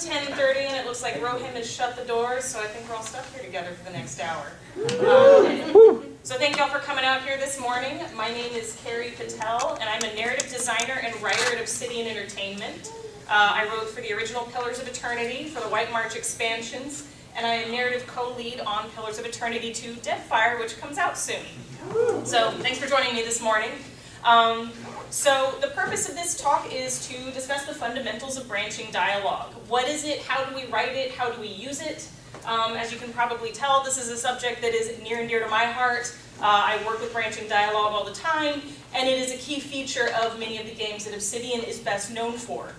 10:30 and it looks like Rohim has shut the doors, so I think we're all stuck here together for the next hour. So thank y'all for coming out here this morning. My name is Carrie Patel, and I'm a narrative designer and writer at Obsidian Entertainment. I wrote for the original Pillars of Eternity, for the White March expansions, and I am narrative co-lead on Pillars of Eternity 2 Deadfire, which comes out soon. So thanks for joining me this morning. So the purpose of this talk is to discuss the fundamentals of branching dialogue. What is it? How do we write it? How do we use it? As you can probably tell, this is a subject that is near and dear to my heart. I work with branching dialogue all the time, and it is a key feature of many of the games that Obsidian is best known for.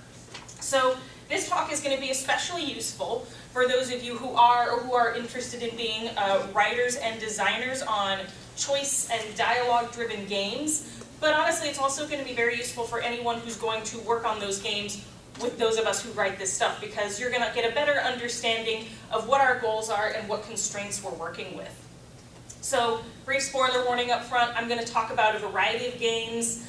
So this talk is going to be especially useful for those of you who are interested in being writers and designers on choice and dialogue-driven games. But honestly, it's also going to be very useful for anyone who's going to work on those games with those of us who write this stuff, because you're going to get a better understanding of what our goals are and what constraints we're working with. So, brief spoiler warning up front, I'm going to talk about a variety of games.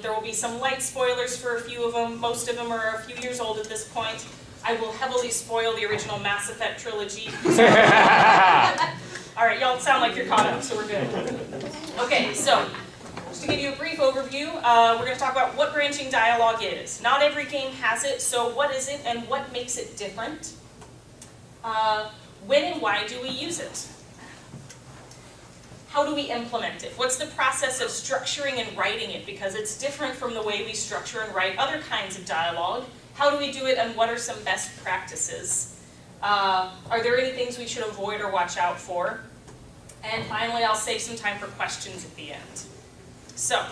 There will be some light spoilers for a few of them. Most of them are a few years old at this point. I will heavily spoil the original Mass Effect trilogy. All right, y'all sound like you're caught up, so we're good. Okay, so just to give you a brief overview, we're going to talk about what branching dialogue is. Not every game has it, so what is it and what makes it different? When and why do we use it? How do we implement it? What's the process of structuring and writing it? Because it's different from the way we structure and write other kinds of dialogue. How do we do it, and what are some best practices? Are there any things we should avoid or watch out for? And finally, I'll save some time for questions at the end. So,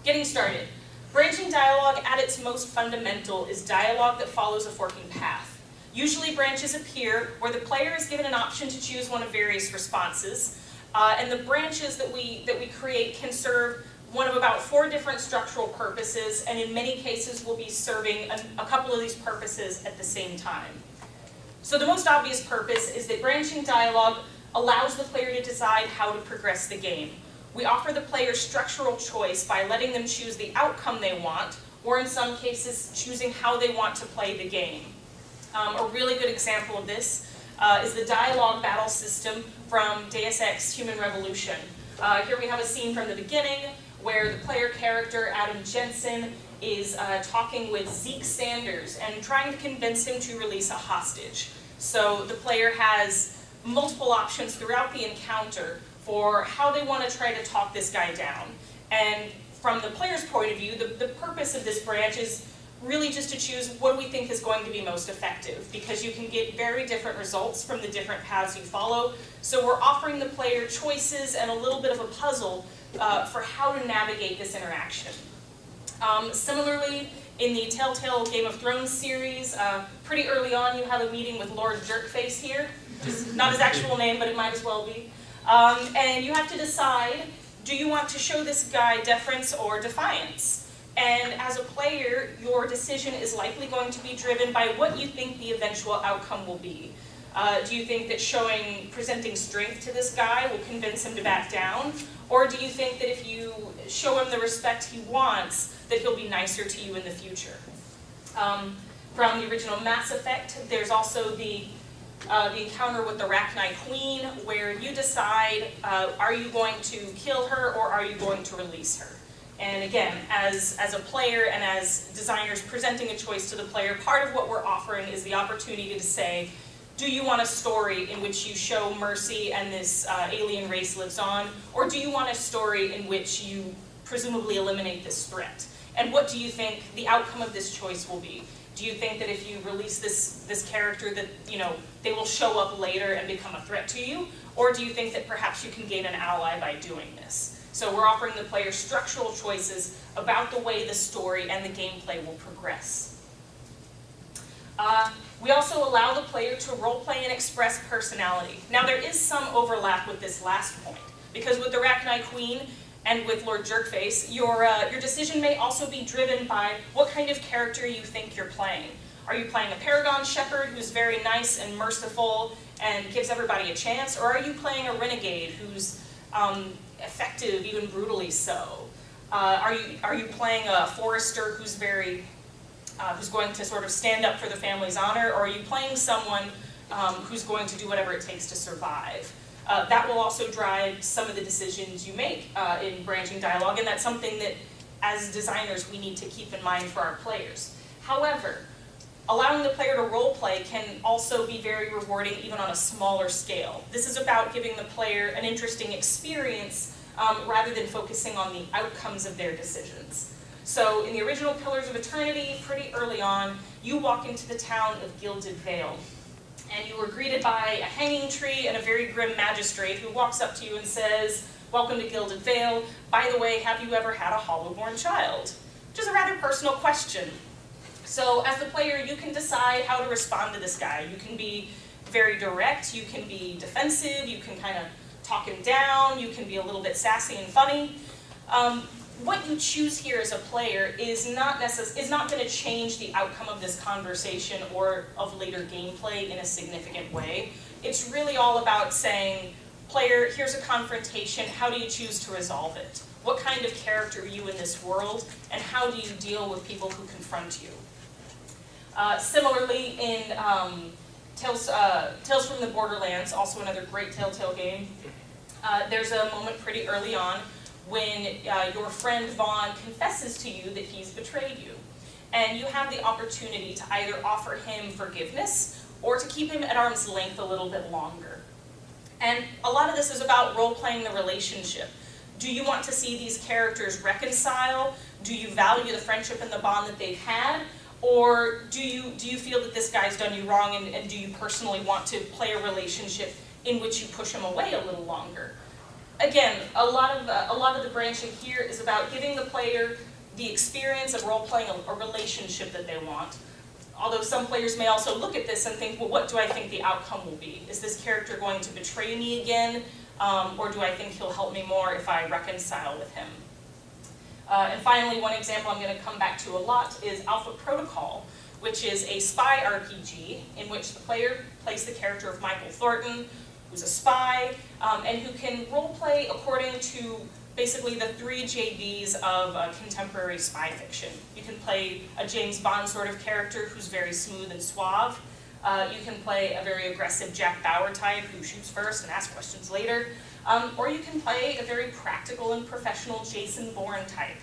getting started. Branching dialogue at its most fundamental is dialogue that follows a forking path. Usually branches appear where the player is given an option to choose one of various responses, and the branches that we create can serve one of about 4 different structural purposes, and in many cases will be serving a couple of these purposes at the same time. So the most obvious purpose is that branching dialogue allows the player to decide how to progress the game. We offer the player structural choice by letting them choose the outcome they want, or in some cases, choosing how they want to play the game. A really good example of this is the dialogue battle system from Deus Ex Human Revolution. Here we have a scene from the beginning where the player character, Adam Jensen, is talking with Zeke Sanders and trying to convince him to release a hostage. So the player has multiple options throughout the encounter for how they want to try to talk this guy down. And from the player's point of view, the purpose of this branch is really just to choose what do we think is going to be most effective, because you can get very different results from the different paths you follow. So we're offering the player choices and a little bit of a puzzle for how to navigate this interaction. Similarly, in the Telltale Game of Thrones series, pretty early on you have a meeting with Lord Jerkface here, which is not his actual name, but it might as well be. And you have to decide, do you want to show this guy deference or defiance? And as a player, your decision is likely going to be driven by what you think the eventual outcome will be. Do you think that presenting strength to this guy will convince him to back down? Or do you think that if you show him the respect he wants, that he'll be nicer to you in the future? From the original Mass Effect, there's also the encounter with the Arachnite Queen, where you decide, are you going to kill her or are you going to release her? And again, as a player and as designers presenting a choice to the player, part of what we're offering is the opportunity to say, do you want a story in which you show mercy and this alien race lives on, or do you want a story in which you presumably eliminate this threat? And what do you think the outcome of this choice will be? Do you think that if you release this character that, they will show up later and become a threat to you? Or do you think that perhaps you can gain an ally by doing this? So we're offering the player structural choices about the way the story and the gameplay will progress. We also allow the player to roleplay and express personality. Now there is some overlap with this last point, because with the Arachnite Queen and with Lord Jerkface, your decision may also be driven by what kind of character you think you're playing. Are you playing a Paragon Shepherd who's very nice and merciful and gives everybody a chance, or are you playing a renegade who's effective, even brutally so? Are you playing a Forester who's very who's going to sort of stand up for the family's honor, or are you playing someone who's going to do whatever it takes to survive? That will also drive some of the decisions you make in branching dialogue, and that's something that, as designers, we need to keep in mind for our players. However, allowing the player to role play can also be very rewarding even on a smaller scale. This is about giving the player an interesting experience rather than focusing on the outcomes of their decisions. So in the original Pillars of Eternity, pretty early on, you walk into the town of Gilded Vale, and you were greeted by a hanging tree and a very grim magistrate who walks up to you and says, "Welcome to Gilded Vale. By the way, have you ever had a hollow-born child?" Which is a rather personal question. So as the player, you can decide how to respond to this guy. You can be very direct, you can be defensive, you can kind of talk him down, you can be a little bit sassy and funny. What you choose here as a player is not going to change the outcome of this conversation or of later gameplay in a significant way. It's really all about saying, player, here's a confrontation, how do you choose to resolve it? What kind of character are you in this world, and how do you deal with people who confront you? Similarly, in Tales from the Borderlands, also another great Telltale game, there's a moment pretty early on when your friend Vaughn confesses to you that he's betrayed you. And you have the opportunity to either offer him forgiveness or to keep him at arm's length a little bit longer. And a lot of this is about role-playing the relationship. Do you want to see these characters reconcile? Do you value the friendship and the bond that they've had? Or do you feel that this guy's done you wrong, and do you personally want to play a relationship in which you push him away a little longer? Again, a lot of the branching here is about giving the player the experience of role-playing a relationship that they want. Although some players may also look at this and think, well, what do I think the outcome will be? Is this character going to betray me again? Or do I think he'll help me more if I reconcile with him? And finally, one example I'm going to come back to a lot is Alpha Protocol, which is a spy RPG in which the player plays the character of Michael Thornton, who's a spy, and who can roleplay according to basically the 3 JBs of contemporary spy fiction. You can play a James Bond sort of character who's very smooth and suave. You can play a very aggressive Jack Bauer type who shoots first and asks questions later. Or you can play a very practical and professional Jason Bourne type.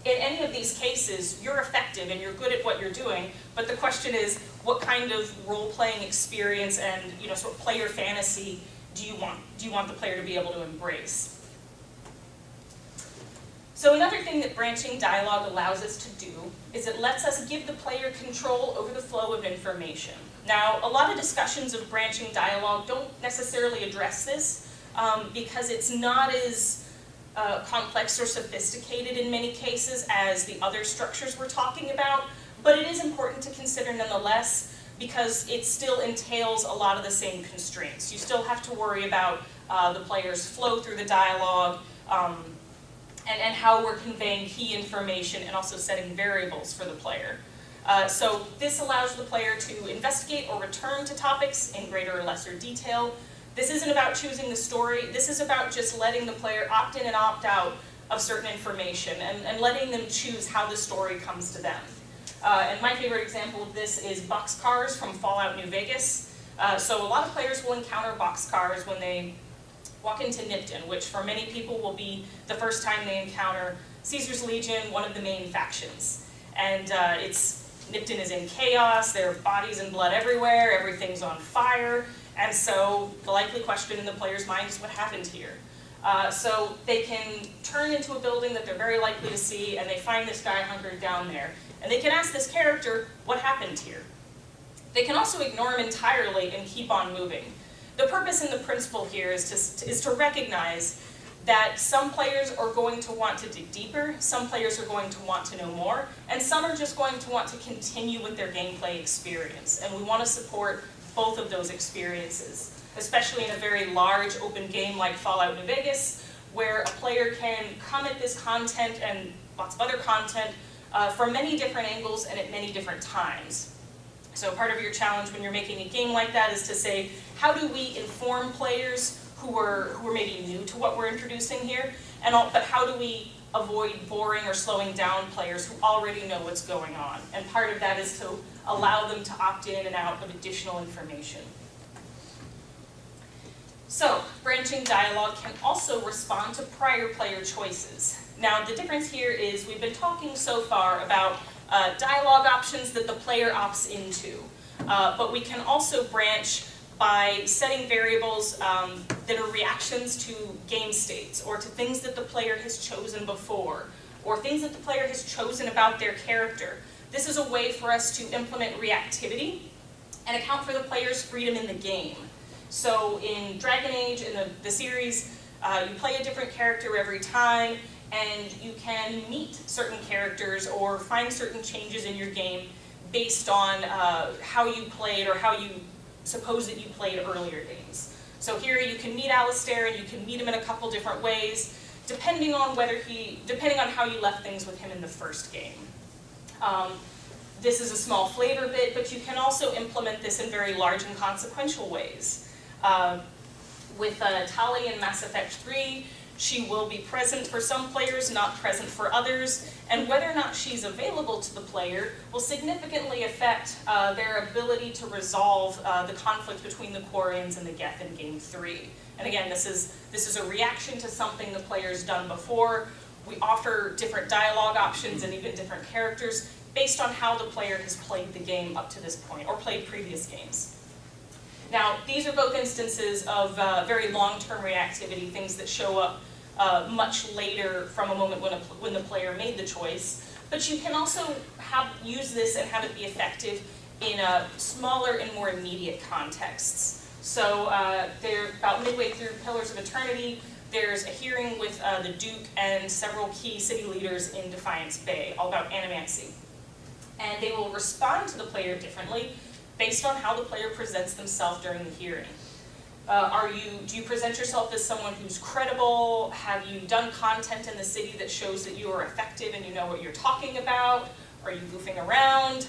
In any of these cases, you're effective and you're good at what you're doing, but the question is, what kind of role-playing experience and sort of player fantasy do you want the player to be able to embrace? So another thing that branching dialogue allows us to do is it lets us give the player control over the flow of information. Now, a lot of discussions of branching dialogue don't necessarily address this because it's not as complex or sophisticated in many cases as the other structures we're talking about, but it is important to consider nonetheless because it still entails a lot of the same constraints. You still have to worry about the player's flow through the dialogue, and how we're conveying key information and also setting variables for the player. So this allows the player to investigate or return to topics in greater or lesser detail. This isn't about choosing the story, this is about just letting the player opt in and opt out of certain information and letting them choose how the story comes to them. And my favorite example of this is boxcars from Fallout New Vegas. So a lot of players will encounter boxcars when they walk into Nipton, which for many people will be the first time they encounter Caesar's Legion, one of the main factions. And Nipton is in chaos, there are bodies and blood everywhere, everything's on fire, and so the likely question in the player's mind is what happened here? So they can turn into a building that they're very likely to see, and they find this guy hunkered down there. And they can ask this character, what happened here? They can also ignore him entirely and keep on moving. The purpose and the principle here is to recognize that some players are going to want to dig deeper, some players are going to want to know more, and some are just going to want to continue with their gameplay experience. And we want to support both of those experiences, especially in a very large open game like Fallout New Vegas, where a player can come at this content and lots of other content from many different angles and at many different times. So part of your challenge when you're making a game like that is to say, how do we inform players who are maybe new to what we're introducing here, but how do we avoid boring or slowing down players who already know what's going on. And part of that is to allow them to opt in and out of additional information. So, branching dialogue can also respond to prior player choices. Now, the difference here is we've been talking so far about dialogue options that the player opts into, but we can also branch by setting variables that are reactions to game states, or to things that the player has chosen before, or things that the player has chosen about their character. This is a way for us to implement reactivity and account for the player's freedom in the game. So in Dragon Age, in the series, you play a different character every time, and you can meet certain characters or find certain changes in your game based on how you played or how you suppose that you played earlier games. So here you can meet Alistair, and you can meet him in a couple different ways, depending on how you left things with him in the first game. This is a small flavor bit, but you can also implement this in very large and consequential ways. With Tali in Mass Effect 3, she will be present for some players, not present for others, and whether or not she's available to the player will significantly affect their ability to resolve the conflict between the Quarians and the Geth in Game 3. And again, this is a reaction to something the player's done before. We offer different dialogue options and even different characters based on how the player has played the game up to this point, or played previous games. Now, these are both instances of very long-term reactivity, things that show up much later from a moment when the player made the choice. But you can also use this and have it be effective in smaller and more immediate contexts. So they're about midway through Pillars of Eternity. There's a hearing with the Duke and several key city leaders in Defiance Bay, all about animancy. And they will respond to the player differently based on how the player presents themselves during the hearing. Do you present yourself as someone who's credible? Have you done content in the city that shows that you are effective and you know what you're talking about? Are you goofing around?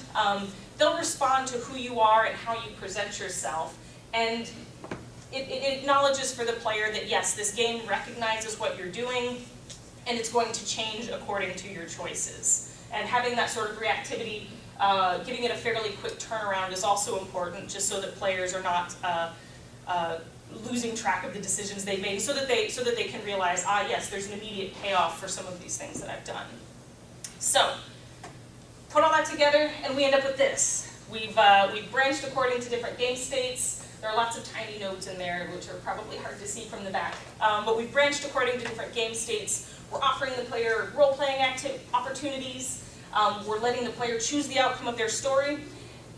They'll respond to who you are and how you present yourself. And it acknowledges for the player that yes, this game recognizes what you're doing, and it's going to change according to your choices. And having that sort of reactivity, giving it a fairly quick turnaround is also important, just so that players are not losing track of the decisions they've made, so that they can realize, yes, there's an immediate payoff for some of these things that I've done. So, put all that together, and we end up with this. We've branched according to different game states. There are lots of tiny notes in there, which are probably hard to see from the back. But we've branched according to different game states. We're offering the player role-playing opportunities. We're letting the player choose the outcome of their story.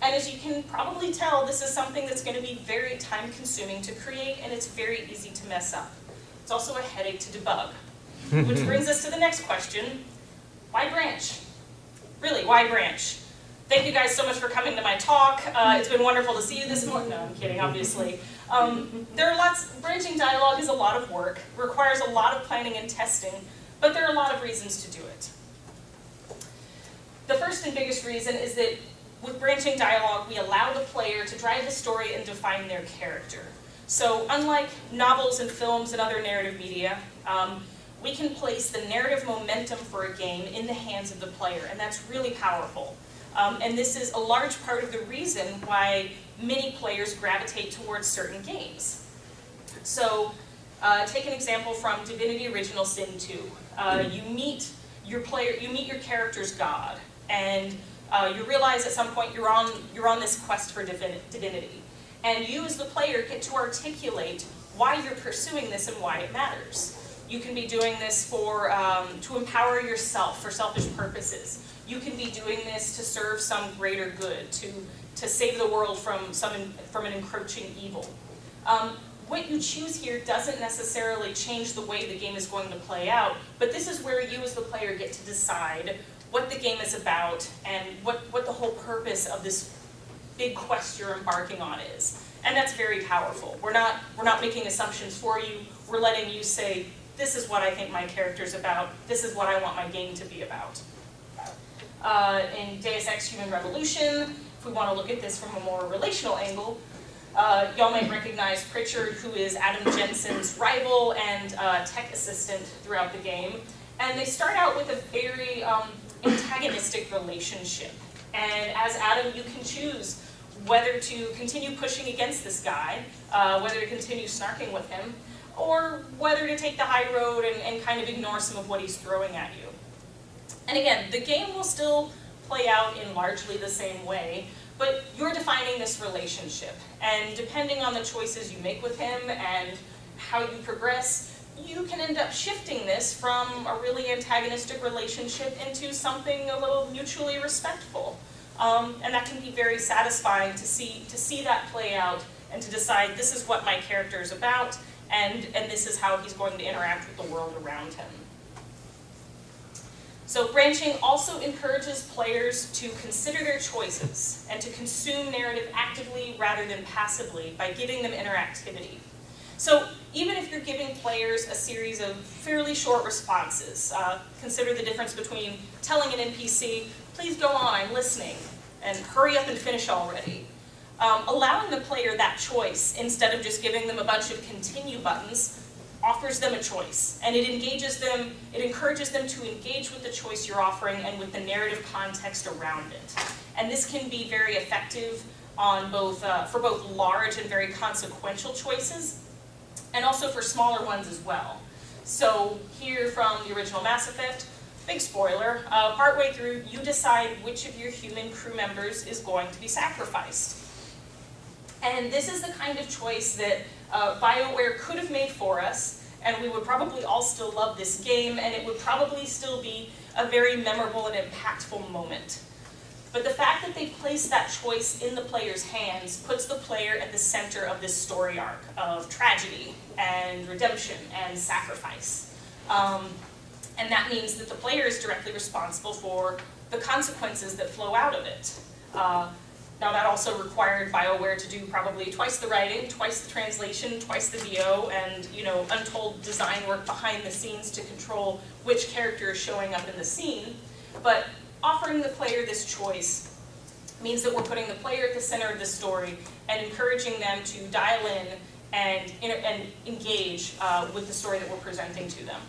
And as you can probably tell, this is something that's going to be very time-consuming to create, and it's very easy to mess up. It's also a headache to debug. Which brings us to the next question. Why branch? Really, why branch? Thank you guys so much for coming to my talk. It's been wonderful to see you this morning. No, I'm kidding, obviously. Branching dialogue is a lot of work, requires a lot of planning and testing, but there are a lot of reasons to do it. The first and biggest reason is that with branching dialogue, we allow the player to drive the story and define their character. So unlike novels and films and other narrative media, we can place the narrative momentum for a game in the hands of the player, and that's really powerful. And this is a large part of the reason why many players gravitate towards certain games. So take an example from Divinity Original Sin 2. You meet your character's god, and you realize at some point you're on this quest for divinity. And you as the player get to articulate why you're pursuing this and why it matters. You can be doing this to empower yourself for selfish purposes. You can be doing this to serve some greater good, to save the world from an encroaching evil. What you choose here doesn't necessarily change the way the game is going to play out, but this is where you as the player get to decide what the game is about and what the whole purpose of this big quest you're embarking on is. And that's very powerful. We're not making assumptions for you. We're letting you say, this is what I think my character's about. This is what I want my game to be about. In Deus Ex Human Revolution, if we want to look at this from a more relational angle, y'all might recognize Pritchard, who is Adam Jensen's rival and tech assistant throughout the game. And they start out with a very antagonistic relationship. And as Adam, you can choose whether to continue pushing against this guy, whether to continue snarking with him, or whether to take the high road and kind of ignore some of what he's throwing at you. And again, the game will still play out in largely the same way, but you're defining this relationship. And depending on the choices you make with him and how you progress, you can end up shifting this from a really antagonistic relationship into something a little mutually respectful. And that can be very satisfying to see that play out and to decide this is what my character is about, and this is how he's going to interact with the world around him. So branching also encourages players to consider their choices and to consume narrative actively rather than passively by giving them interactivity. So even if you're giving players a series of fairly short responses, consider the difference between telling an NPC, please go on, I'm listening, and hurry up and finish already. Allowing the player that choice instead of just giving them a bunch of continue buttons offers them a choice, and it encourages them to engage with the choice you're offering and with the narrative context around it. And this can be very effective on for both large and very consequential choices, and also for smaller ones as well. So here from the original Mass Effect, big spoiler, partway through you decide which of your human crew members is going to be sacrificed. And this is the kind of choice that BioWare could have made for us, and we would probably all still love this game, and it would probably still be a very memorable and impactful moment. But the fact that they placed that choice in the player's hands puts the player at the center of this story arc of tragedy and redemption and sacrifice. And that means that the player is directly responsible for the consequences that flow out of it. Now that also required BioWare to do probably twice the writing, twice the translation, twice the VO, and untold design work behind the scenes to control which character is showing up in the scene. But offering the player this choice means that we're putting the player at the center of the story and encouraging them to dial in and engage with the story that we're presenting to them.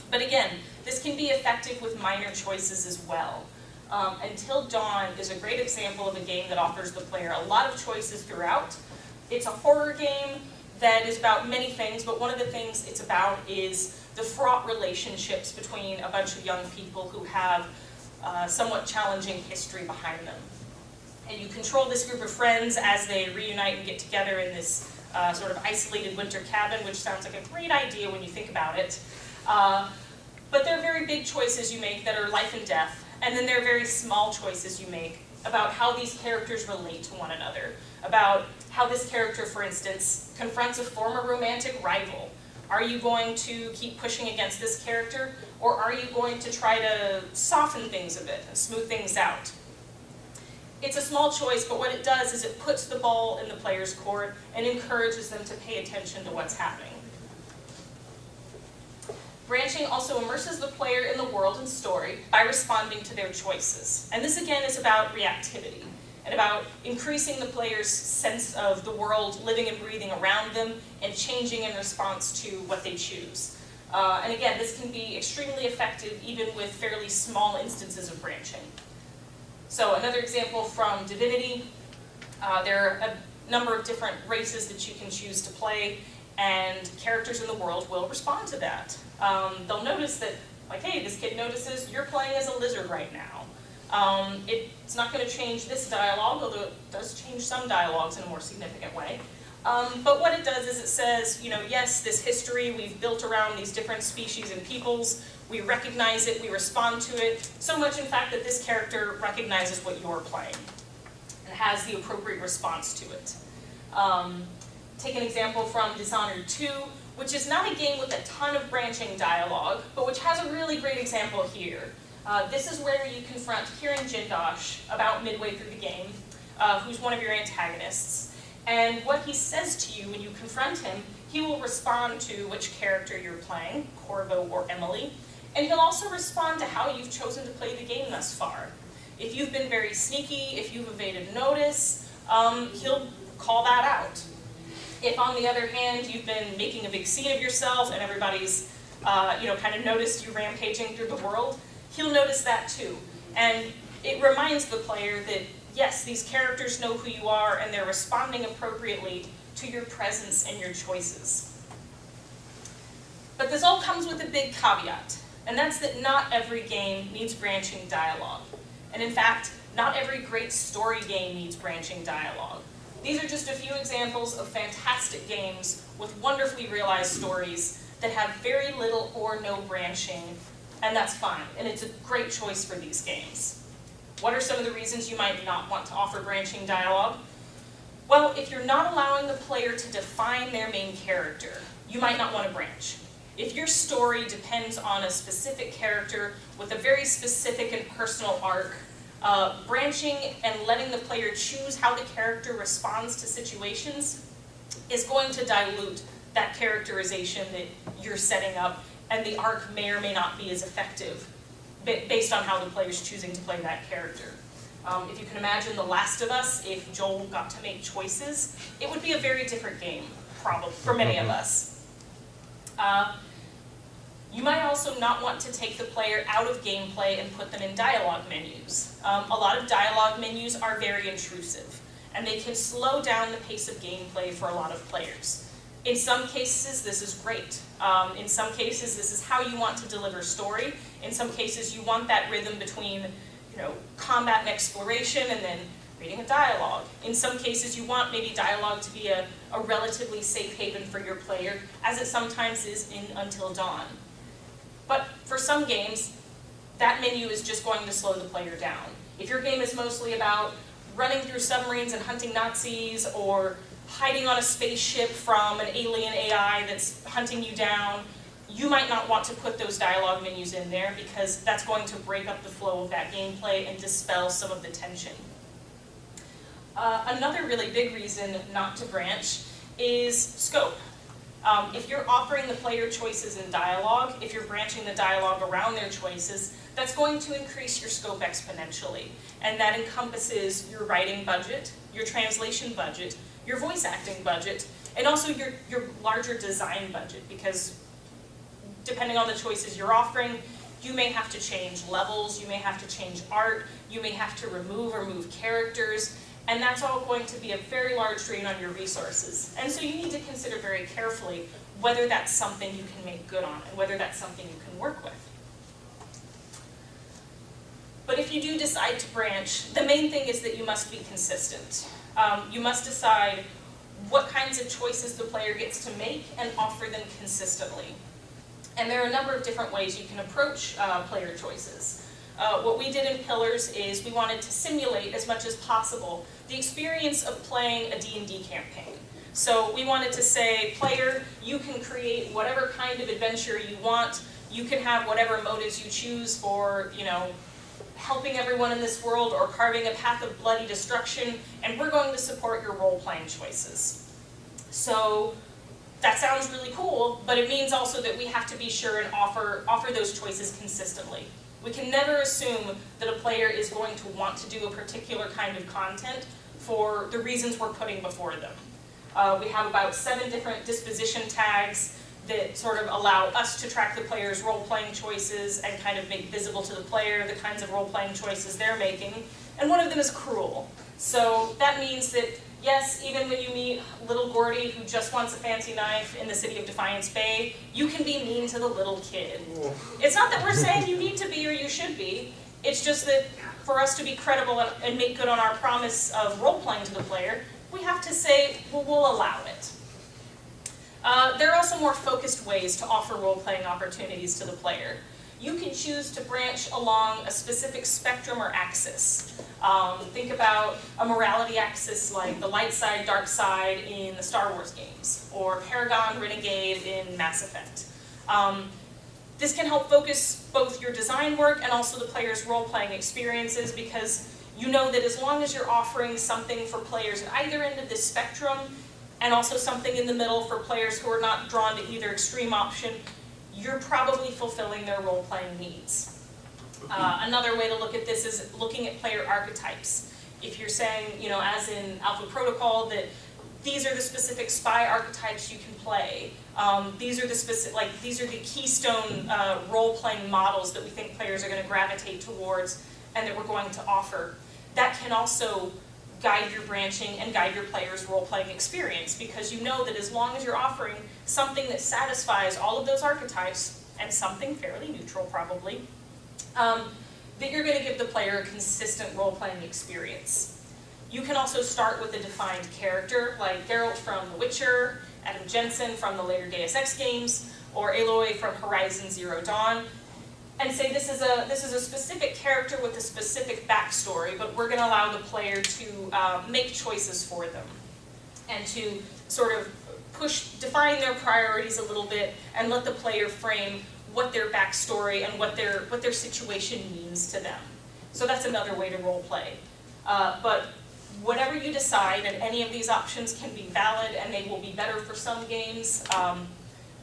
But again, this can be effective with minor choices as well. Until Dawn is a great example of a game that offers the player a lot of choices throughout. It's a horror game that is about many things, but one of the things it's about is the fraught relationships between a bunch of young people who have somewhat challenging history behind them. And you control this group of friends as they reunite and get together in this sort of isolated winter cabin, which sounds like a great idea when you think about it. But there are very big choices you make that are life and death. And then there are very small choices you make about how these characters relate to one another, about how this character, for instance, confronts a former romantic rival. Are you going to keep pushing against this character, or are you going to try to soften things a bit and smooth things out? It's a small choice, but what it does is it puts the ball in the player's court and encourages them to pay attention to what's happening. Branching also immerses the player in the world and story by responding to their choices. And this again is about reactivity and about increasing the player's sense of the world living and breathing around them and changing in response to what they choose. And again, this can be extremely effective even with fairly small instances of branching. So another example from Divinity, there are a number of different races that you can choose to play, and characters in the world will respond to that. They'll notice that, like, hey, this kid notices you're playing as a lizard right now. It's not going to change this dialogue, although it does change some dialogues in a more significant way. But what it does is it says, yes, this history we've built around these different species and peoples, we recognize it, we respond to it, so much in fact that this character recognizes what you're playing and has the appropriate response to it. Take an example from Dishonored 2, which is not a game with a ton of branching dialogue, but which has a really great example here. This is where you confront Kieran Jindosh about midway through the game, who's one of your antagonists. And what he says to you when you confront him, he will respond to which character you're playing, Corvo or Emily, and he'll also respond to how you've chosen to play the game thus far. If you've been very sneaky, if you've evaded notice, he'll call that out. If, on the other hand, you've been making a big scene of yourself and everybody's kind of noticed you rampaging through the world, he'll notice that too. And it reminds the player that, yes, these characters know who you are and they're responding appropriately to your presence and your choices. But this all comes with a big caveat, and that's that not every game needs branching dialogue. And in fact, not every great story game needs branching dialogue. These are just a few examples of fantastic games with wonderfully realized stories that have very little or no branching, and that's fine, and it's a great choice for these games. What are some of the reasons you might not want to offer branching dialogue? Well, if you're not allowing the player to define their main character, you might not want to branch. If your story depends on a specific character with a very specific and personal arc, branching and letting the player choose how the character responds to situations is going to dilute that characterization that you're setting up, and the arc may or may not be as effective based on how the player's choosing to play that character. If you can imagine The Last of Us, if Joel got to make choices, it would be a very different game, probably, for many of us. You might also not want to take the player out of gameplay and put them in dialogue menus. A lot of dialogue menus are very intrusive, and they can slow down the pace of gameplay for a lot of players. In some cases, this is great. In some cases, this is how you want to deliver story. In some cases, you want that rhythm between combat and exploration and then reading a dialogue. In some cases, you want maybe dialogue to be a relatively safe haven for your player, as it sometimes is in Until Dawn. But for some games, that menu is just going to slow the player down. If your game is mostly about running through submarines and hunting Nazis, or hiding on a spaceship from an alien AI that's hunting you down, you might not want to put those dialogue menus in there because that's going to break up the flow of that gameplay and dispel some of the tension. Another really big reason not to branch is scope. If you're offering the player choices in dialogue, if you're branching the dialogue around their choices, that's going to increase your scope exponentially. And that encompasses your writing budget, your translation budget, your voice acting budget, and also your larger design budget, because depending on the choices you're offering, you may have to change levels, you may have to change art, you may have to remove or move characters, and that's all going to be a very large drain on your resources. And so you need to consider very carefully whether that's something you can make good on and whether that's something you can work with. But if you do decide to branch, the main thing is that you must be consistent. You must decide what kinds of choices the player gets to make and offer them consistently. And there are a number of different ways you can approach player choices. What we did in Pillars is we wanted to simulate as much as possible the experience of playing a D&D campaign. So we wanted to say, player, you can create whatever kind of adventure you want. You can have whatever motives you choose for, helping everyone in this world or carving a path of bloody destruction, and we're going to support your role-playing choices. So that sounds really cool, but it means also that we have to be sure and offer those choices consistently. We can never assume that a player is going to want to do a particular kind of content for the reasons we're putting before them. We have about 7 different disposition tags that sort of allow us to track the player's role-playing choices and kind of make visible to the player the kinds of role-playing choices they're making. And one of them is cruel. So that means that, yes, even when you meet little Gordy who just wants a fancy knife in the city of Defiance Bay, you can be mean to the little kid. It's not that we're saying you need to be or you should be. It's just that for us to be credible and make good on our promise of role-playing to the player, we have to say, well, we'll allow it. There are also more focused ways to offer role-playing opportunities to the player. You can choose to branch along a specific spectrum or axis. Think about a morality axis like the light side, dark side in the Star Wars games, or Paragon, Renegade in Mass Effect. This can help focus both your design work and also the player's role-playing experiences, because you know that as long as you're offering something for players at either end of this spectrum, and also something in the middle for players who are not drawn to either extreme option, you're probably fulfilling their role-playing needs. Another way to look at this is looking at player archetypes. If you're saying, as in Alpha Protocol, that these are the specific spy archetypes you can play. These are the keystone role-playing models that we think players are going to gravitate towards and that we're going to offer. That can also guide your branching and guide your players' role-playing experience, because you know that as long as you're offering something that satisfies all of those archetypes, and something fairly neutral probably, that you're going to give the player a consistent role-playing experience. You can also start with a defined character, like Geralt from The Witcher, Adam Jensen from the later Deus Ex games, or Aloy from Horizon Zero Dawn, and say this is a specific character with a specific backstory, but we're going to allow the player to make choices for them, and to sort of define their priorities a little bit, and let the player frame what their backstory and what their situation means to them. So that's another way to role play. But whatever you decide, and any of these options can be valid, and they will be better for some games,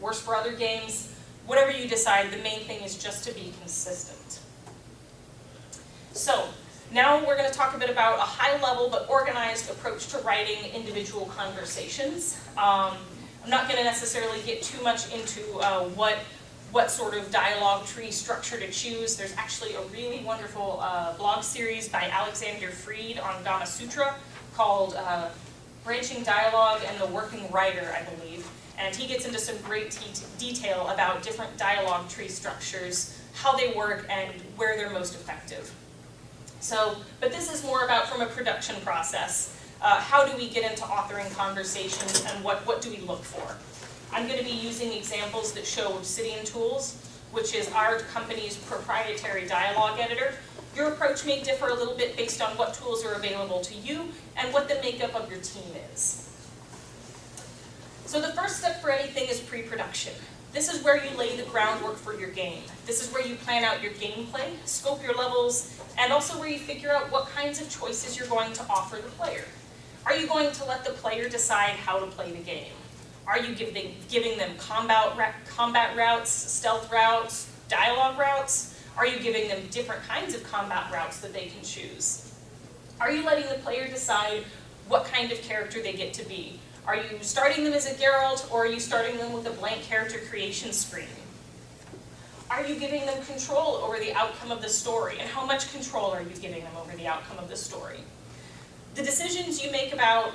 worse for other games. Whatever you decide, the main thing is just to be consistent. So now we're going to talk a bit about a high-level but organized approach to writing individual conversations. I'm not going to necessarily get too much into what sort of dialogue tree structure to choose. There's actually a really wonderful blog series by Alexander Freed on Gama Sutra called Branching Dialogue and the Working Writer, I believe. And he gets into some great detail about different dialogue tree structures, how they work, and where they're most effective. But this is more about from a production process. How do we get into authoring conversations, and what do we look for? I'm going to be using examples that show Obsidian Tools, which is our company's proprietary dialogue editor. Your approach may differ a little bit based on what tools are available to you and what the makeup of your team is. So the first step for anything is pre-production. This is where you lay the groundwork for your game. This is where you plan out your gameplay, scope your levels, and also where you figure out what kinds of choices you're going to offer the player. Are you going to let the player decide how to play the game? Are you giving them combat routes, stealth routes, dialogue routes? Are you giving them different kinds of combat routes that they can choose? Are you letting the player decide what kind of character they get to be? Are you starting them as a Geralt, or are you starting them with a blank character creation screen? Are you giving them control over the outcome of the story, and how much control are you giving them over the outcome of the story? The decisions you make about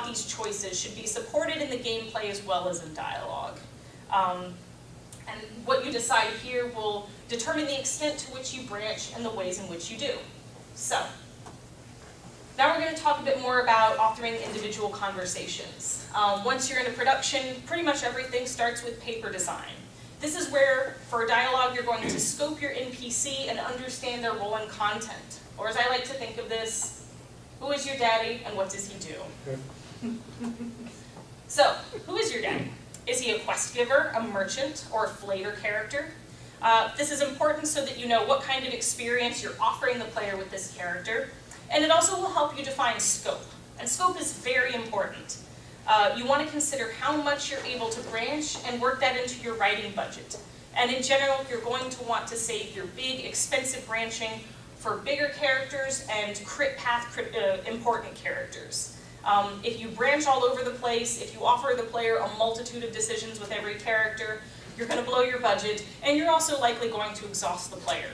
these choices should be supported in the gameplay as well as in dialogue. And what you decide here will determine the extent to which you branch and the ways in which you do. So, now we're going to talk a bit more about authoring individual conversations. Once you're into production, pretty much everything starts with paper design. This is where, for dialogue, you're going to scope your NPC and understand their role and content. Or as I like to think of this, who is your daddy and what does he do? So, who is your daddy? Is he a quest giver, a merchant, or a flavor character? This is important so that you know what kind of experience you're offering the player with this character. And it also will help you define scope. And scope is very important. You want to consider how much you're able to branch and work that into your writing budget. And in general, you're going to want to save your big, expensive branching for bigger characters and crit path important characters. If you branch all over the place, if you offer the player a multitude of decisions with every character, you're going to blow your budget, and you're also likely going to exhaust the player.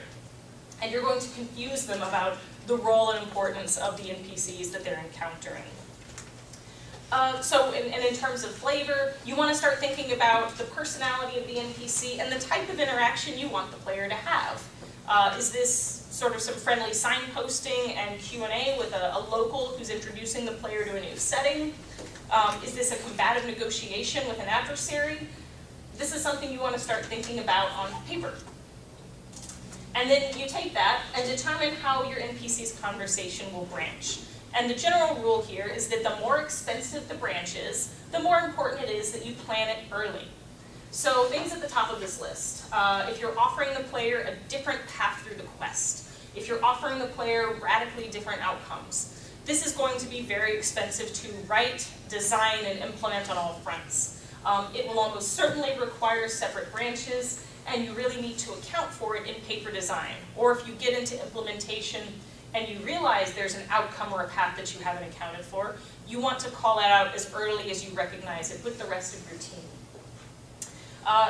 And you're going to confuse them about the role and importance of the NPCs that they're encountering. In terms of flavor, you want to start thinking about the personality of the NPC and the type of interaction you want the player to have. Is this sort of some friendly signposting and Q&A with a local who's introducing the player to a new setting? Is this a combative negotiation with an adversary? This is something you want to start thinking about on paper. And then you take that and determine how your NPC's conversation will branch. And the general rule here is that the more expensive the branch is, the more important it is that you plan it early. So things at the top of this list. If you're offering the player a different path through the quest, if you're offering the player radically different outcomes, this is going to be very expensive to write, design, and implement on all fronts. It will almost certainly require separate branches, and you really need to account for it in paper design. Or if you get into implementation and you realize there's an outcome or a path that you haven't accounted for, you want to call that out as early as you recognize it with the rest of your team.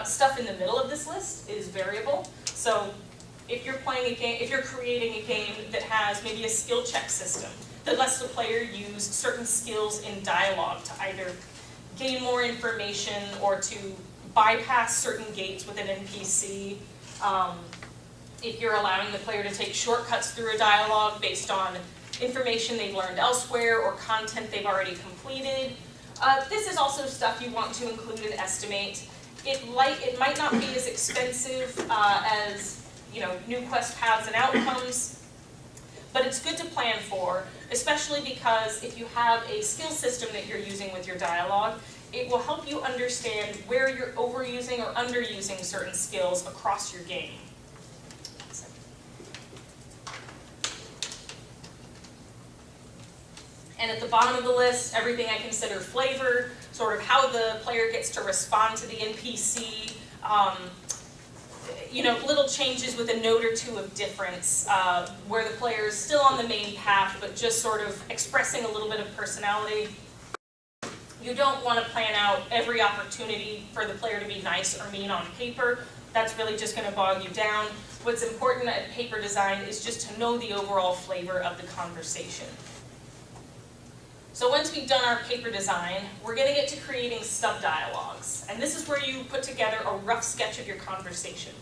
Stuff in the middle of this list is variable. So if you're playing a game, if you're creating a game that has maybe a skill check system that lets the player use certain skills in dialogue to either gain more information or to bypass certain gates with an NPC, if you're allowing the player to take shortcuts through a dialogue based on information they've learned elsewhere or content they've already completed, this is also stuff you want to include and estimate. It might not be as expensive as new quest paths and outcomes, but it's good to plan for, especially because if you have a skill system that you're using with your dialogue, it will help you understand where you're overusing or underusing certain skills across your game. And at the bottom of the list, everything I consider flavor, sort of how the player gets to respond to the NPC, little changes with a note or two of difference, where the player is still on the main path, but just sort of expressing a little bit of personality. You don't want to plan out every opportunity for the player to be nice or mean on paper. That's really just going to bog you down. What's important at paper design is just to know the overall flavor of the conversation. So once we've done our paper design, we're going to get to creating stub dialogues. And this is where you put together a rough sketch of your conversation.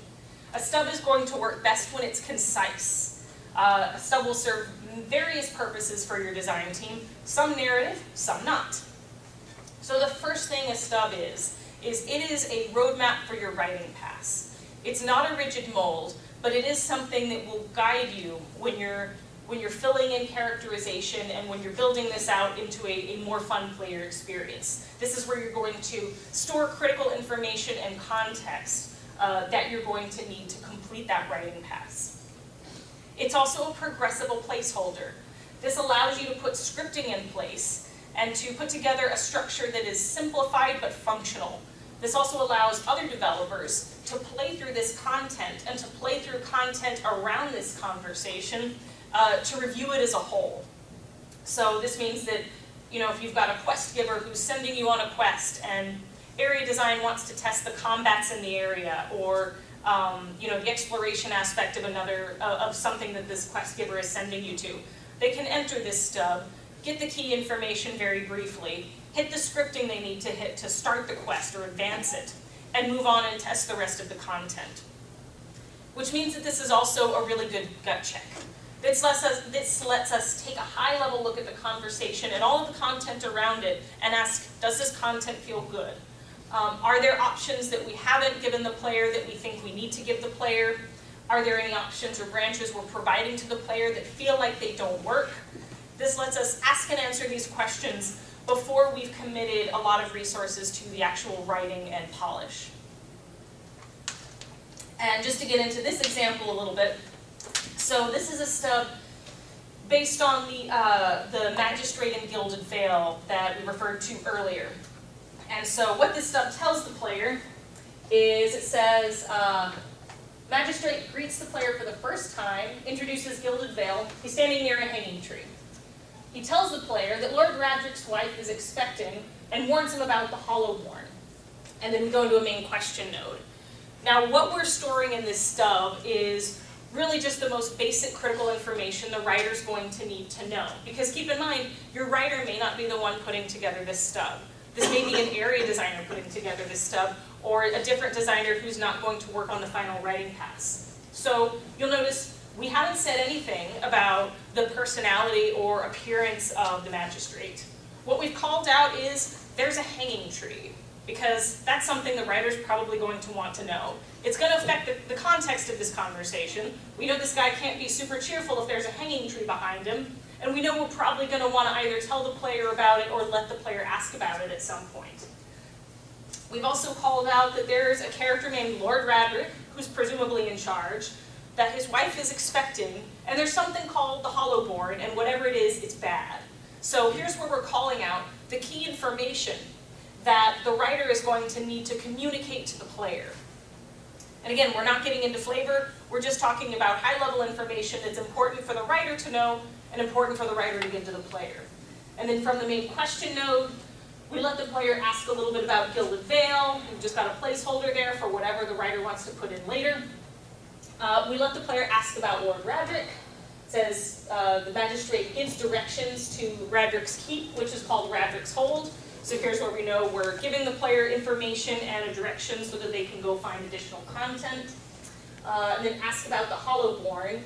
A stub is going to work best when it's concise. A stub will serve various purposes for your design team, some narrative, some not. So the first thing a stub is it is a roadmap for your writing pass. It's not a rigid mold, but it is something that will guide you when you're filling in characterization and when you're building this out into a more fun player experience. This is where you're going to store critical information and context that you're going to need to complete that writing pass. It's also a progressible placeholder. This allows you to put scripting in place and to put together a structure that is simplified but functional. This also allows other developers to play through this content and to play through content around this conversation to review it as a whole. So this means that, if you've got a quest giver who's sending you on a quest and area design wants to test the combats in the area or the exploration aspect of something that this quest giver is sending you to, they can enter this stub, get the key information very briefly, hit the scripting they need to hit to start the quest or advance it, and move on and test the rest of the content. Which means that this is also a really good gut check. This lets us take a high-level look at the conversation and all of the content around it and ask, does this content feel good? Are there options that we haven't given the player that we think we need to give the player? Are there any options or branches we're providing to the player that feel like they don't work? This lets us ask and answer these questions before we've committed a lot of resources to the actual writing and polish. And just to get into this example a little bit, so this is a stub based on the Magistrate and Gilded Veil that we referred to earlier. And so what this stub tells the player is it says, Magistrate greets the player for the first time, introduces Gilded Veil. He's standing near a hanging tree. He tells the player that Lord Radrick's wife is expecting and warns him about the Hollowborn. And then we go into a main question node. Now what we're storing in this stub is really just the most basic critical information the writer's going to need to know. Because keep in mind, your writer may not be the one putting together this stub. This may be an area designer putting together this stub, or a different designer who's not going to work on the final writing pass. So you'll notice we haven't said anything about the personality or appearance of the magistrate. What we've called out is there's a hanging tree, because that's something the writer's probably going to want to know. It's going to affect the context of this conversation. We know this guy can't be super cheerful if there's a hanging tree behind him, and we know we're probably going to want to either tell the player about it or let the player ask about it at some point. We've also called out that there's a character named Lord Radrick, who's presumably in charge, that his wife is expecting, and there's something called the Hollowborn, and whatever it is, it's bad. So here's where we're calling out the key information that the writer is going to need to communicate to the player. And again, we're not getting into flavor, We're just talking about high-level information that's important for the writer to know and important for the writer to give to the player. And then from the main question node, we let the player ask a little bit about Gilded Vale. We've just got a placeholder there for whatever the writer wants to put in later. We let the player ask about Lord Radric. It says the magistrate gives directions to Radric's Keep, which is called Radric's Hold. So here's where we know we're giving the player information and a direction so that they can go find additional content. And then ask about the Hollowborn. It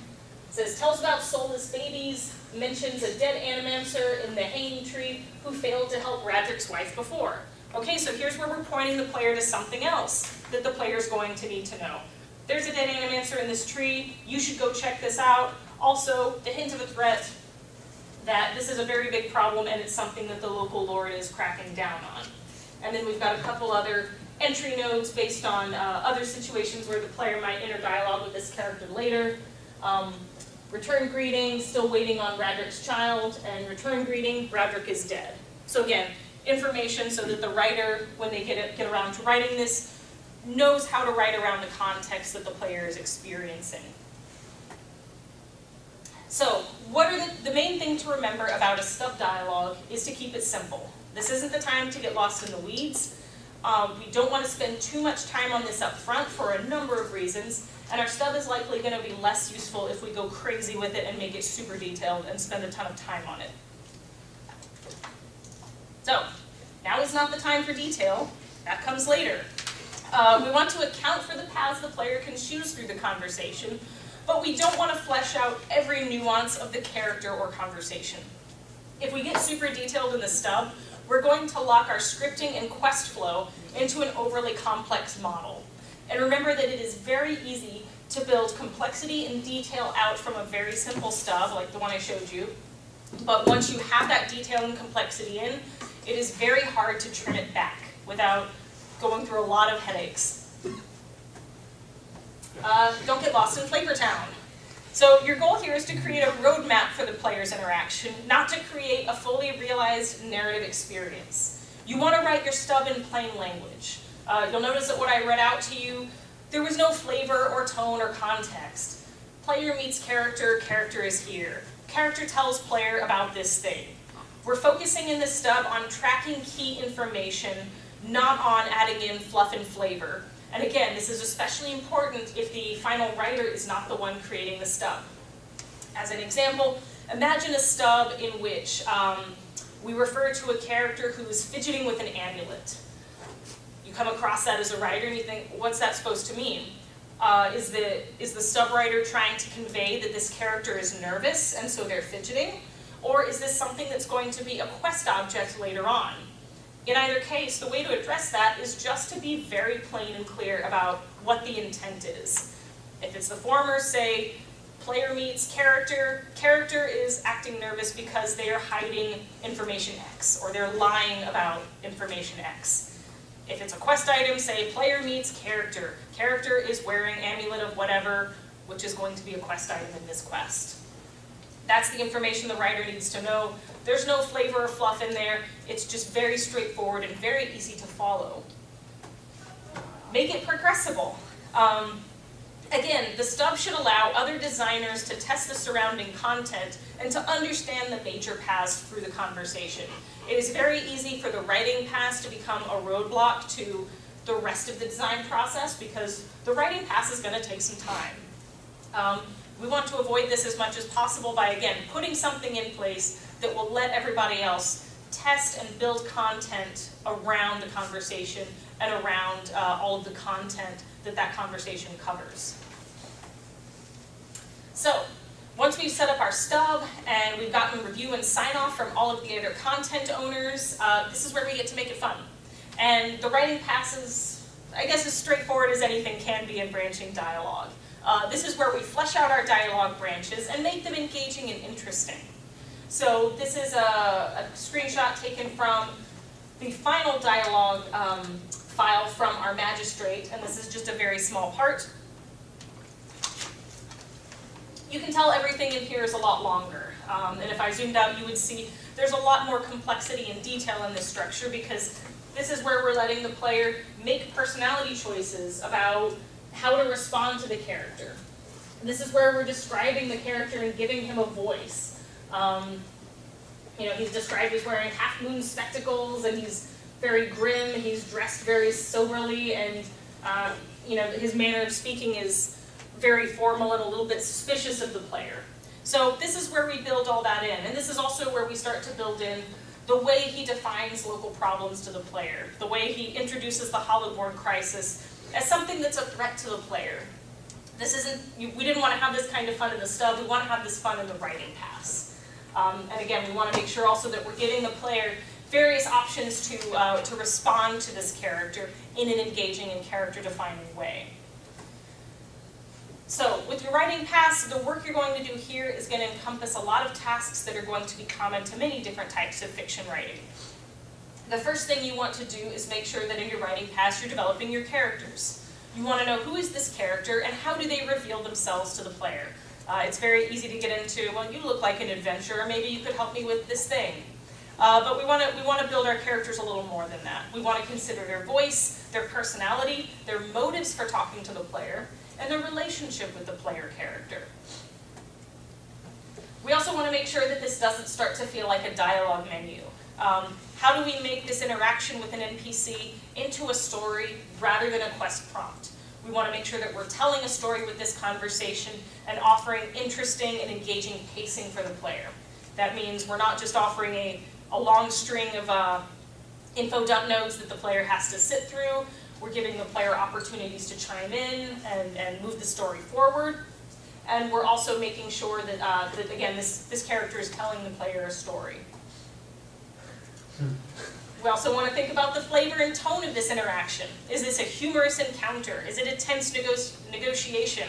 says, tells about soulless babies, mentions a dead animancer in the hanging tree who failed to help Radric's wife before. Okay, so here's where we're pointing the player to something else that the player's going to need to know. There's a dead animancer in this tree, you should go check this out. Also, the hint of a threat that this is a very big problem and it's something that the local lord is cracking down on. And then we've got a couple other entry nodes based on other situations where the player might enter dialogue with this character later. Return greeting, still waiting on Radric's child, and return greeting, Radric is dead. So again, information so that the writer, when they get around to writing this, knows how to write around the context that the player is experiencing. So, what are the main thing to remember about a stub dialogue is to keep it simple. This isn't the time to get lost in the weeds. We don't want to spend too much time on this up front for a number of reasons, and our stub is likely going to be less useful if we go crazy with it and make it super detailed and spend a ton of time on it. So, now is not the time for detail. That comes later. We want to account for the paths the player can choose through the conversation, but we don't want to flesh out every nuance of the character or conversation. If we get super detailed in the stub, we're going to lock our scripting and quest flow into an overly complex model. And remember that it is very easy to build complexity and detail out from a very simple stub, like the one I showed you. But once you have that detail and complexity in, it is very hard to trim it back without going through a lot of headaches. Don't get lost in Flavor Town. So your goal here is to create a roadmap for the player's interaction, not to create a fully realized narrative experience. You want to write your stub in plain language. You'll notice that what I read out to you, there was no flavor or tone or context. Player meets character, character is here. Character tells player about this thing. We're focusing in this stub on tracking key information, not on adding in fluff and flavor. And again, this is especially important if the final writer is not the one creating the stub. As an example, imagine a stub in which we refer to a character who is fidgeting with an amulet. You come across that as a writer and you think, what's that supposed to mean? Is the stub writer trying to convey that this character is nervous and so they're fidgeting? Or is this something that's going to be a quest object later on? In either case, the way to address that is just to be very plain and clear about what the intent is. If it's the former, say, player meets character, character is acting nervous because they are hiding information X, or they're lying about information X. If it's a quest item, say, player meets character, character is wearing amulet of whatever, which is going to be a quest item in this quest. That's the information the writer needs to know. There's no flavor or fluff in there. It's just very straightforward and very easy to follow. Make it progressible. Again, the stub should allow other designers to test the surrounding content and to understand the major paths through the conversation. It is very easy for the writing pass to become a roadblock to the rest of the design process because the writing pass is going to take some time. We want to avoid this as much as possible by, again, putting something in place that will let everybody else test and build content around the conversation and around all of the content that that conversation covers. So, once we've set up our stub and we've gotten review and sign-off from all of the other content owners, this is where we get to make it fun. And the writing pass is, I guess, as straightforward as anything can be in branching dialogue. This is where we flesh out our dialogue branches and make them engaging and interesting. So this is a screenshot taken from the final dialogue file from our magistrate, and this is just a very small part. You can tell everything in here is a lot longer, and if I zoomed out you would see there's a lot more complexity and detail in this structure because this is where we're letting the player make personality choices about how to respond to the character. This is where we're describing the character and giving him a voice. He's described as wearing half-moon spectacles, and he's very grim, he's dressed very soberly, and his manner of speaking is very formal and a little bit suspicious of the player. So this is where we build all that in, and this is also where we start to build in the way he defines local problems to the player, the way he introduces the Hollowborn crisis as something that's a threat to the player. We didn't want to have this kind of fun in the stub, we want to have this fun in the writing pass. And again, we want to make sure also that we're giving the player various options to respond to this character in an engaging and character-defining way. So, with your writing pass, the work you're going to do here is going to encompass a lot of tasks that are going to be common to many different types of fiction writing. The first thing you want to do is make sure that in your writing pass you're developing your characters. You want to know who is this character and how do they reveal themselves to the player. It's very easy to get into, well, you look like an adventurer, maybe you could help me with this thing. But we want to build our characters a little more than that. We want to consider their voice, their personality, their motives for talking to the player, and their relationship with the player character. We also want to make sure that this doesn't start to feel like a dialogue menu. How do we make this interaction with an NPC into a story rather than a quest prompt? We want to make sure that we're telling a story with this conversation and offering interesting and engaging pacing for the player. That means we're not just offering a long string of info dump nodes that the player has to sit through. We're giving the player opportunities to chime in and move the story forward. And we're also making sure that, again, this character is telling the player a story. We also want to think about the flavor and tone of this interaction. Is this a humorous encounter? Is it a tense negotiation?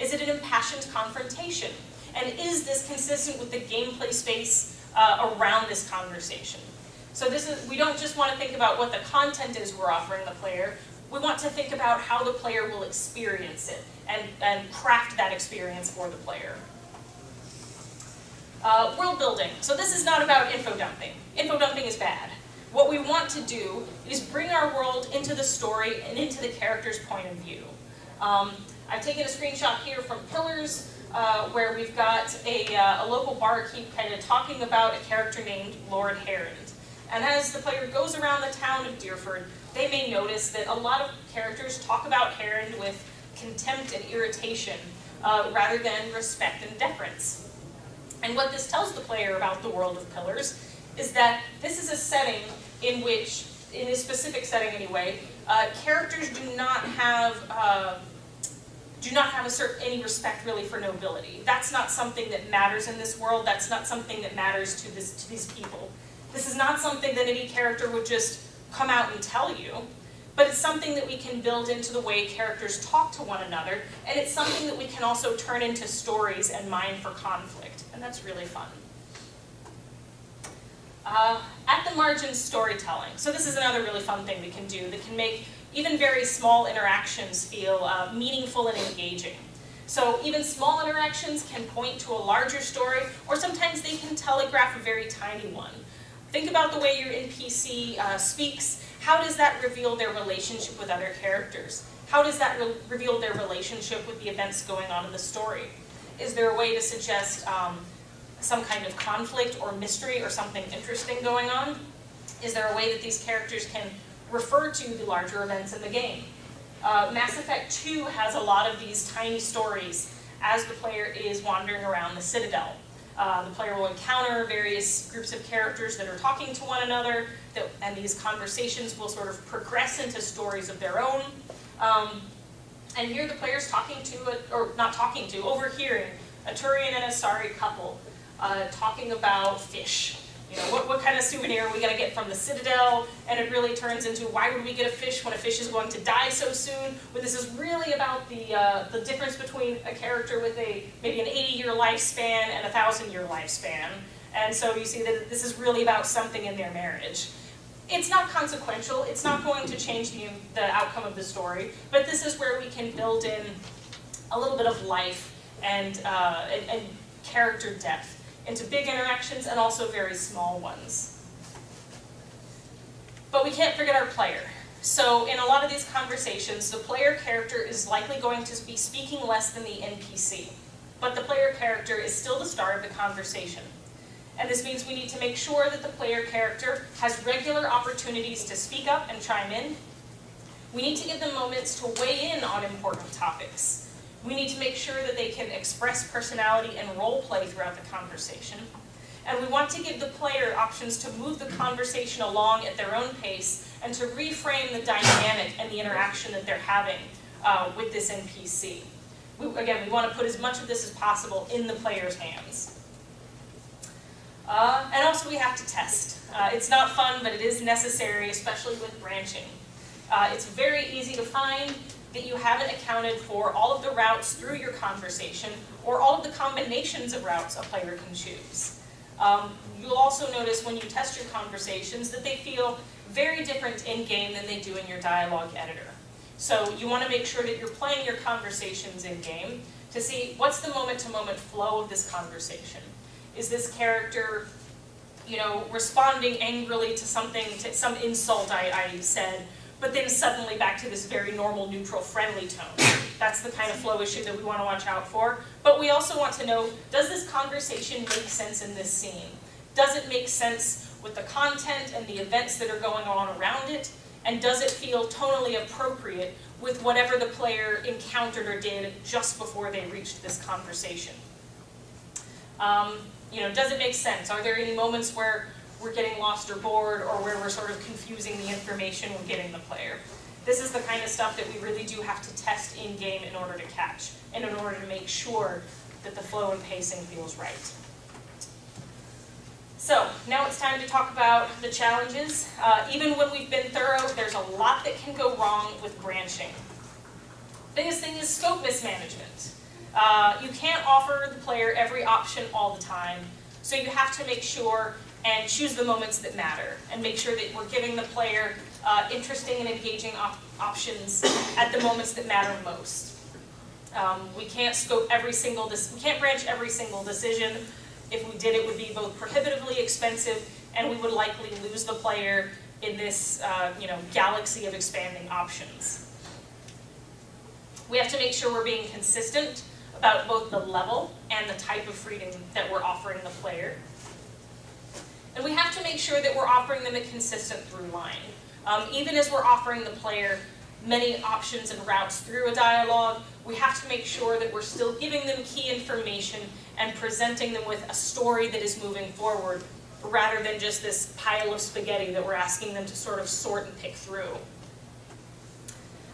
Is it an impassioned confrontation? And is this consistent with the gameplay space around this conversation? So we don't just want to think about what the content is we're offering the player. We want to think about how the player will experience it and craft that experience for the player. World building. So this is not about info dumping. Info dumping is bad. What we want to do is bring our world into the story and into the character's point of view. I've taken a screenshot here from Pillars, where we've got a local barkeep kind of talking about a character named Lord Herond. And as the player goes around the town of Deerford, they may notice that a lot of characters talk about Herond with contempt and irritation, rather than respect and deference. And what this tells the player about the world of Pillars is that this is a setting in which, in a specific setting anyway, characters do not have any respect really for nobility. That's not something that matters in this world. That's not something that matters to these people. This is not something that any character would just come out and tell you, but it's something that we can build into the way characters talk to one another, and it's something that we can also turn into stories and mine for conflict, and that's really fun. At the margins, storytelling. So this is another really fun thing we can do that can make even very small interactions feel meaningful and engaging. So even small interactions can point to a larger story, or sometimes they can telegraph a very tiny one. Think about the way your NPC speaks. How does that reveal their relationship with other characters? How does that reveal their relationship with the events going on in the story? Is there a way to suggest some kind of conflict or mystery or something interesting going on? Is there a way that these characters can refer to the larger events in the game? Mass Effect 2 has a lot of these tiny stories as the player is wandering around the Citadel. The player will encounter various groups of characters that are talking to one another, and these conversations will sort of progress into stories of their own. And here the player's overhearing a Turian and a Asari couple talking about fish. You know, what kind of souvenir are we going to get from the Citadel? And it really turns into, why would we get a fish when a fish is going to die so soon? When this is really about the difference between a character with maybe an 80-year lifespan and a 1,000-year lifespan. And so you see that this is really about something in their marriage. It's not consequential. It's not going to change the outcome of the story. But this is where we can build in a little bit of life and character depth into big interactions and also very small ones. But we can't forget our player. So in a lot of these conversations, the player character is likely going to be speaking less than the NPC, but the player character is still the star of the conversation. And this means we need to make sure that the player character has regular opportunities to speak up and chime in. We need to give them moments to weigh in on important topics. We need to make sure that they can express personality and role play throughout the conversation. And we want to give the player options to move the conversation along at their own pace and to reframe the dynamic and the interaction that they're having with this NPC. We want to put as much of this as possible in the player's hands. And also we have to test. It's not fun, but it is necessary, especially with branching. It's very easy to find that you haven't accounted for all of the routes through your conversation or all of the combinations of routes a player can choose. You'll also notice when you test your conversations that they feel very different in-game than they do in your dialogue editor. So you want to make sure that you're playing your conversations in-game to see what's the moment-to-moment flow of this conversation. Is this character, responding angrily to something, to some insult I said, but then suddenly back to this very normal, neutral, friendly tone? That's the kind of flow issue that we want to watch out for. But we also want to know, does this conversation make sense in this scene? Does it make sense with the content and the events that are going on around it? And does it feel tonally appropriate with whatever the player encountered or did just before they reached this conversation? Does it make sense? Are there any moments where we're getting lost or bored, or where we're sort of confusing the information we're giving the player? This is the kind of stuff that we really do have to test in-game in order to catch, and in order to make sure that the flow and pacing feels right. So, now it's time to talk about the challenges. Even when we've been thorough, there's a lot that can go wrong with branching. Biggest thing is scope mismanagement. You can't offer the player every option all the time, so you have to make sure and choose the moments that matter, and make sure that we're giving the player interesting and engaging options at the moments that matter most. We can't we can't branch every single decision. If we did, it would be both prohibitively expensive, and we would likely lose the player in this galaxy of expanding options. We have to make sure we're being consistent about both the level and the type of freedom that we're offering the player. And we have to make sure that we're offering them a consistent through line. Even as we're offering the player many options and routes through a dialogue, we have to make sure that we're still giving them key information and presenting them with a story that is moving forward, rather than just this pile of spaghetti that we're asking them to sort of sort and pick through.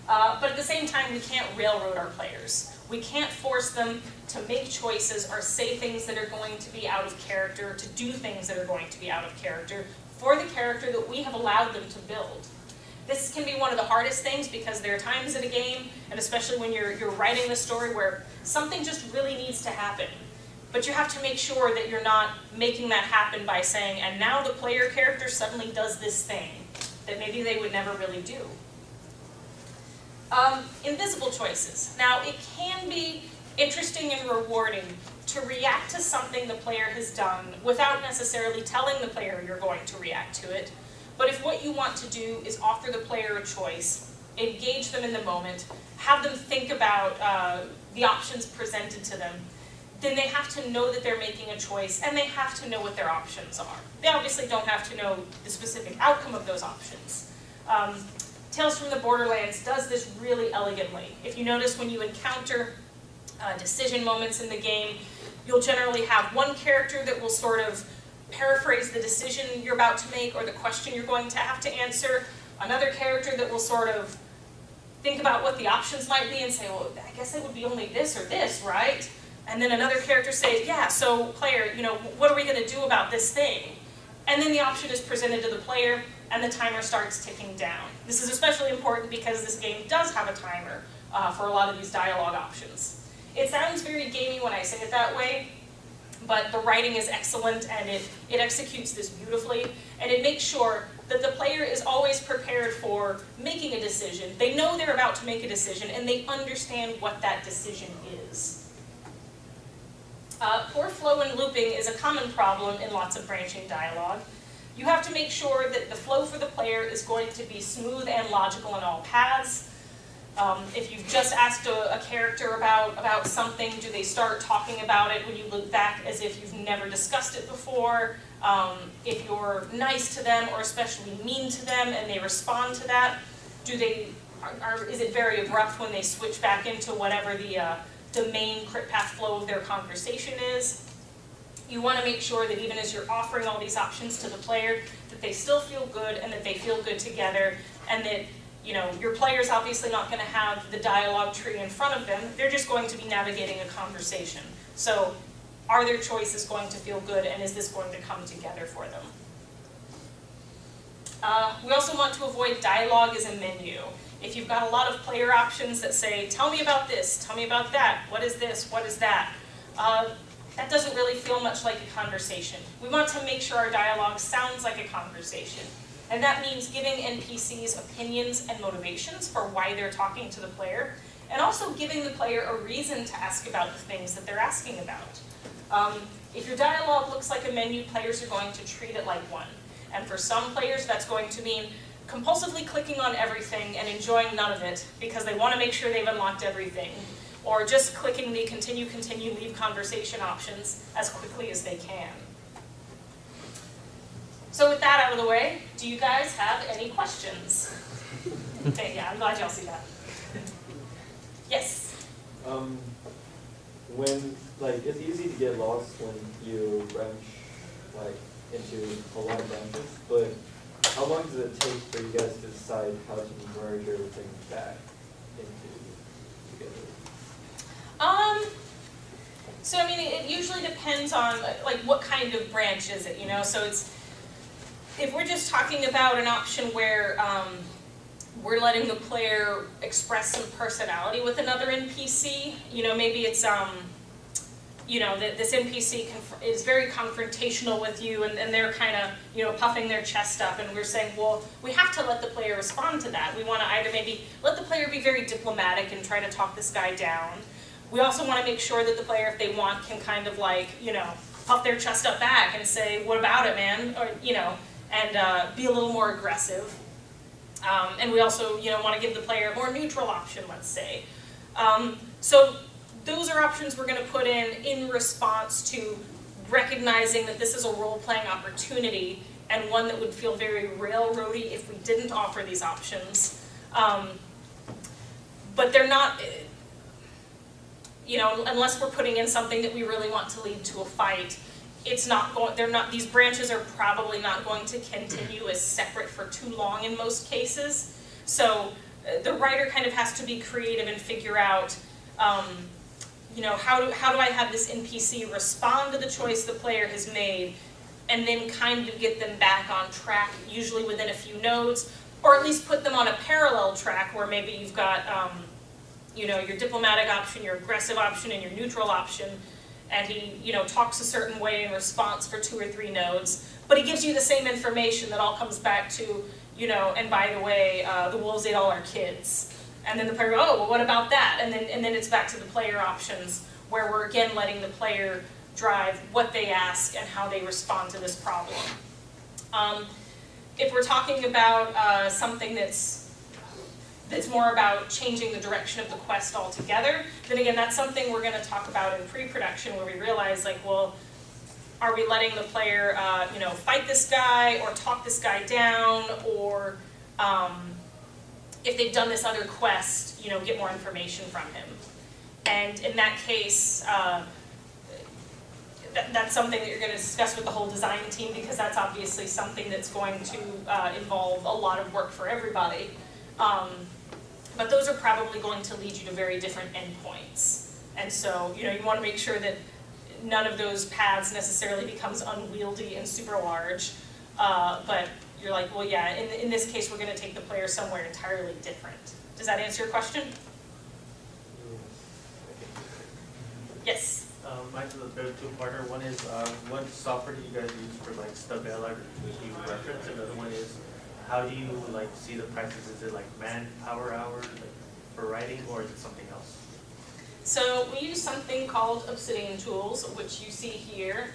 But at the same time, we can't railroad our players. We can't force them to make choices or say things that are going to be out of character, to do things that are going to be out of character for the character that we have allowed them to build. This can be one of the hardest things, because there are times in a game, and especially when you're writing the story, where something just really needs to happen. But you have to make sure that you're not making that happen by saying, and now the player character suddenly does this thing that maybe they would never really do. Invisible choices. Now, it can be interesting and rewarding to react to something the player has done without necessarily telling the player you're going to react to it. But if what you want to do is offer the player a choice, engage them in the moment, have them think about the options presented to them, then they have to know that they're making a choice, and they have to know what their options are. They obviously don't have to know the specific outcome of those options. Tales from the Borderlands does this really elegantly. If you notice, when you encounter decision moments in the game, you'll generally have one character that will sort of paraphrase the decision you're about to make or the question you're going to have to answer, another character that will sort of think about what the options might be and say, well, I guess it would be only this or this, right? And then another character says, yeah, so player, what are we going to do about this thing? And then the option is presented to the player, and the timer starts ticking down. This is especially important because this game does have a timer for a lot of these dialogue options. It sounds very gamey when I say it that way, but the writing is excellent, and it executes this beautifully, and it makes sure that the player is always prepared for making a decision. They know they're about to make a decision, and they understand what that decision is. Poor flow and looping is a common problem in lots of branching dialogue. You have to make sure that the flow for the player is going to be smooth and logical in all paths. If you've just asked a character about something, do they start talking about it when you look back as if you've never discussed it before? If you're nice to them or especially mean to them and they respond to that, is it very abrupt when they switch back into whatever the main crit path flow of their conversation is? You want to make sure that even as you're offering all these options to the player, that they still feel good and that they feel good together, and that your player's obviously not going to have the dialogue tree in front of them. They're just going to be navigating a conversation. So are their choices going to feel good, and is this going to come together for them? We also want to avoid dialogue as a menu. If you've got a lot of player options that say, tell me about this, tell me about that, what is this, what is that, that doesn't really feel much like a conversation. We want to make sure our dialogue sounds like a conversation. And that means giving NPCs opinions and motivations for why they're talking to the player, and also giving the player a reason to ask about the things that they're asking about. If your dialogue looks like a menu, players are going to treat it like one. And for some players, that's going to mean compulsively clicking on everything and enjoying none of it because they want to make sure they've unlocked everything. Or just clicking the continue, leave conversation options as quickly as they can. So with that out of the way, do you guys have any questions? Okay, yeah, I'm glad y'all see that. Yes? It's easy to get lost when you branch, into a lot of branches, but how long does it take for you guys to decide how to merge everything back into together? So I mean, it usually depends on what kind of branch is it, So if we're just talking about an option where we're letting the player express some personality with another NPC, maybe it's that this NPC is very confrontational with you, and they're kind of, puffing their chest up, and we're saying, well, we have to let the player respond to that. We want to either maybe let the player be very diplomatic and try to talk this guy down. We also want to make sure that the player, if they want, can kind of puff their chest up back and say, what about it, man? Or, and be a little more aggressive. And we also, want to give the player a more neutral option, let's say. So those are options we're going to put in response to recognizing that this is a role-playing opportunity and one that would feel very railroady if we didn't offer these options. But they're not, unless we're putting in something that we really want to lead to a fight, these branches are probably not going to continue as separate for too long in most cases. So the writer kind of has to be creative and figure out, how do I have this NPC respond to the choice the player has made, and then kind of get them back on track, usually within a few nodes, or at least put them on a parallel track where maybe you've got, your diplomatic option, your aggressive option, and your neutral option, and he, talks a certain way in response for 2 or 3 nodes, but he gives you the same information that all comes back to, and by the way, the wolves ate all our kids. And then the player goes, oh, well, what about that? And then it's back to the player options, where we're again letting the player drive what they ask and how they respond to this problem. If we're talking about something that's more about changing the direction of the quest altogether, then again, that's something we're going to talk about in pre-production, where we realize, well, are we letting the player, fight this guy or talk this guy down, or if they've done this other quest, get more information from him. And in that case, that's something that you're going to discuss with the whole design team, because that's obviously something that's going to involve a lot of work for everybody. But those are probably going to lead you to very different endpoints. And so, you want to make sure that none of those paths necessarily becomes unwieldy and super large. But you're like, well, yeah, in this case, we're going to take the player somewhere entirely different. Does that answer your question? Yes? Mine's a bit of a two-parter. One is, what software do you guys use for Stabella you reference? Another one is, how do you see the prices? Is it manpower hours for writing, or is it something else? So we use something called Obsidian tools, which you see here.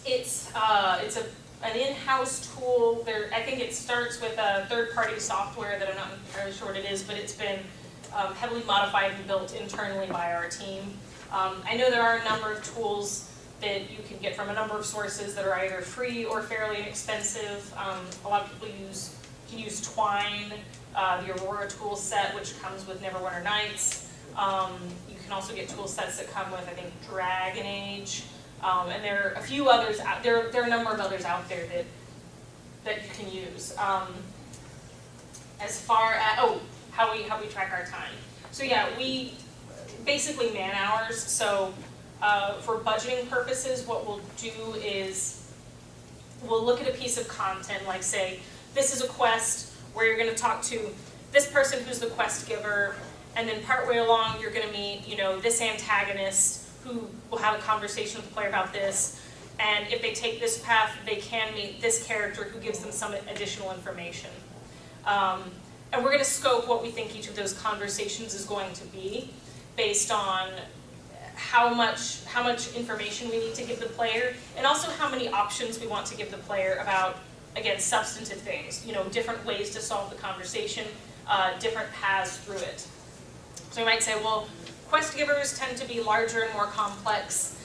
It's a an in-house tool. I think it starts with a third-party software that I'm not entirely sure what it is, but it's been heavily modified and built internally by our team. I know there are a number of tools that you can get from a number of sources that are either free or fairly inexpensive. A lot of people can use Twine, the Aurora tool set, which comes with Neverwinter Nights. You can also get tool sets that come with, I think, Dragon Age. And there are a few others out there. There are a number of others out there that you can use. As far as how we track our time. So yeah, we basically man hours. So for budgeting purposes, what we'll do is we'll look at a piece of content, like say, this is a quest where you're going to talk to this person who's the quest giver, and then partway along you're going to meet, this antagonist who will have a conversation with the player about this, and if they take this path, they can meet this character who gives them some additional information. And we're going to scope what we think each of those conversations is going to be based on how much information we need to give the player, and also how many options we want to give the player about, again, substantive things, different ways to solve the conversation, different paths through it. So you might say, well, quest givers tend to be larger and more complex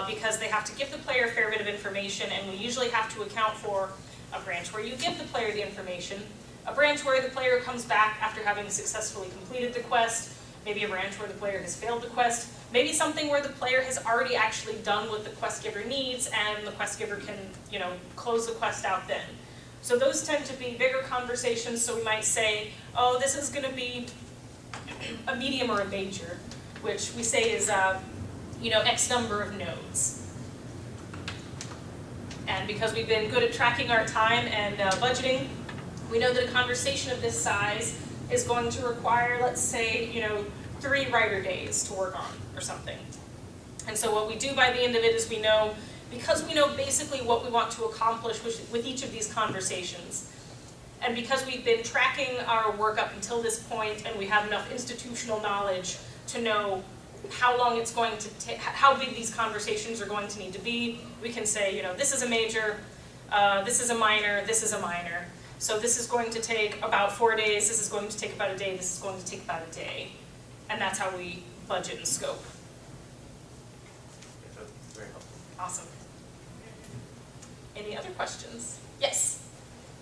because they have to give the player a fair bit of information, and we usually have to account for a branch where you give the player the information, a branch where the player comes back after having successfully completed the quest, maybe a branch where the player has failed the quest, maybe something where the player has already actually done what the quest giver needs, and the quest giver can, close the quest out then. So those tend to be bigger conversations, so we might say, oh, this is going to be a medium or a major, which we say is, X number of nodes. And because we've been good at tracking our time and budgeting, we know that a conversation of this size is going to require, let's say, 3 writer days to work on or something. And so what we do by the end of it is because we know basically what we want to accomplish with each of these conversations, and because we've been tracking our work up until this point and we have enough institutional knowledge to know how long it's going to take, how big these conversations are going to need to be, we can say, this is a major, this is a minor, this is a minor. So this is going to take about 4 days, this is going to take about a day, this is going to take about a day. And that's how we budget and scope. That's very helpful. Awesome. Any other questions? Yes?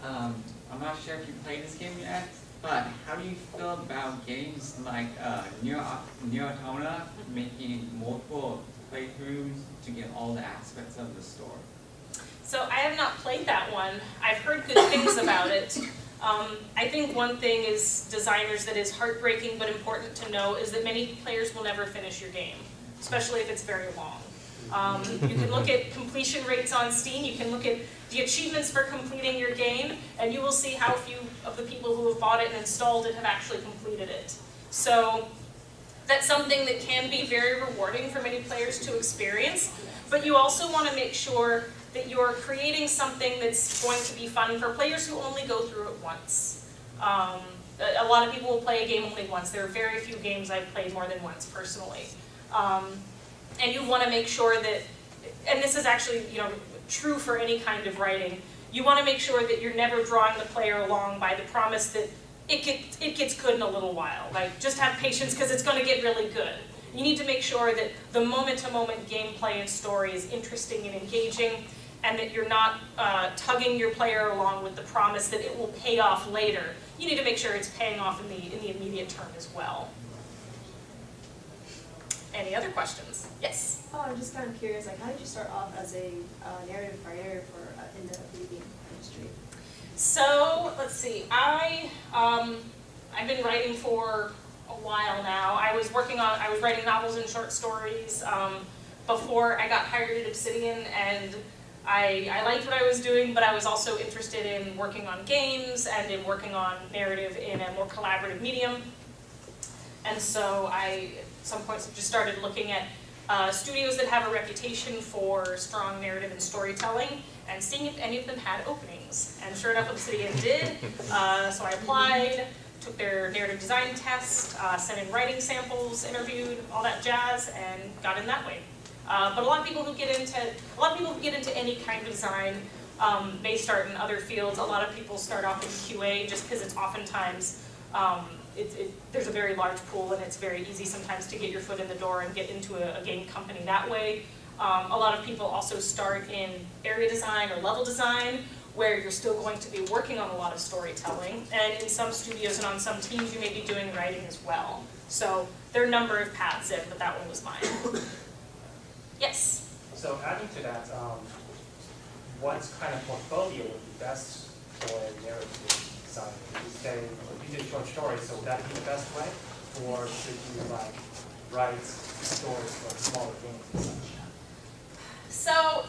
I'm not sure if you played this game yet, but how do you feel about games like Nier Automata making multiple playthroughs to get all the aspects of the story? So I have not played that one. I've heard good things about it. I think one thing is designers that is heartbreaking but important to know is that many players will never finish your game, especially if it's very long. You can look at completion rates on Steam, you can look at the achievements for completing your game, and you will see how few of the people who have bought it and installed it have actually completed it. So that's something that can be very rewarding for many players to experience, but you also want to make sure that you're creating something that's going to be fun for players who only go through it once. A lot of people will play a game only once. There are very few games I've played more than once personally. And you want to make sure that, and this is actually true for any kind of writing, you want to make sure that you're never drawing the player along by the promise that it gets good in a little while. Like, just have patience because it's going to get really good. You need to make sure that the moment-to-moment gameplay and story is interesting and engaging, and that you're not tugging your player along with the promise that it will pay off later. You need to make sure it's paying off in the immediate term as well. Any other questions? Yes? Oh, I'm just kind of curious, how did you start off as a narrative writer in the video game industry? So, let's see, I've been writing for a while now. I was writing novels and short stories before I got hired at Obsidian, and I liked what I was doing, but I was also interested in working on games and in working on narrative in a more collaborative medium. And so I, at some point, just started looking at studios that have a reputation for strong narrative and storytelling, and seeing if any of them had openings. And sure enough, Obsidian did. So I applied, took their narrative design test, sent in writing samples, interviewed, all that jazz, and got in that way. But a lot of people who get into any kind of design may start in other fields. A lot of people start off in QA just because it's oftentimes, there's a very large pool and it's very easy sometimes to get your foot in the door and get into a game company that way. A lot of people also start in area design or level design, where you're still going to be working on a lot of storytelling. And in some studios and on some teams, you may be doing writing as well. So there are a number of paths in, but that one was mine. Yes? So adding to that, what kind of portfolio would be best for a narrative designer? Would you say, you did short stories, so would that be the best way? Or should you like write stories for smaller games and such? So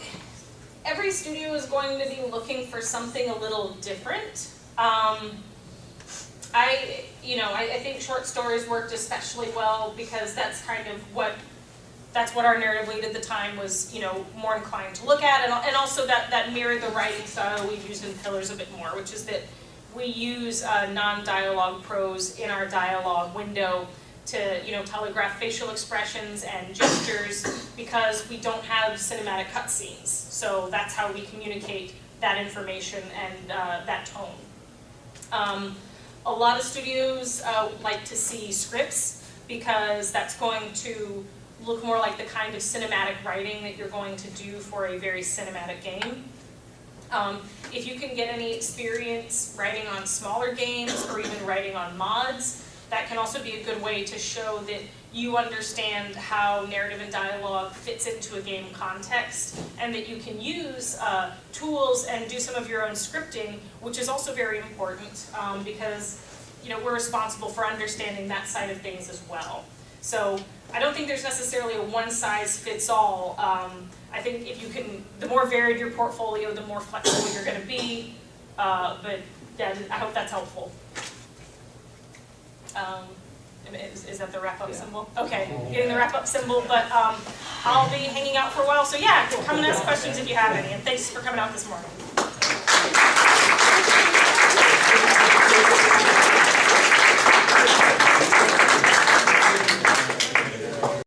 every studio is going to be looking for something a little different. I think short stories worked especially well because that's kind of what our narrative lead at the time was, more inclined to look at, and also that mirrored the writing style we've used in Pillars a bit more, which is that we use non-dialogue prose in our dialogue window to, telegraph facial expressions and gestures because we don't have cinematic cutscenes. So that's how we communicate that information and that tone. A lot of studios like to see scripts because that's going to look more like the kind of cinematic writing that you're going to do for a very cinematic game. If you can get any experience writing on smaller games or even writing on mods, that can also be a good way to show that you understand how narrative and dialogue fits into a game context, and that you can use tools and do some of your own scripting, which is also very important because we're responsible for understanding that side of things as well. So I don't think there's necessarily a one-size-fits-all. I think if you can, the more varied your portfolio, the more flexible you're going to be. But yeah, I hope that's helpful. Is that the wrap-up symbol? Okay, getting the wrap-up symbol, but I'll be hanging out for a while. So yeah, come and ask questions if you have any. And thanks for coming out this morning.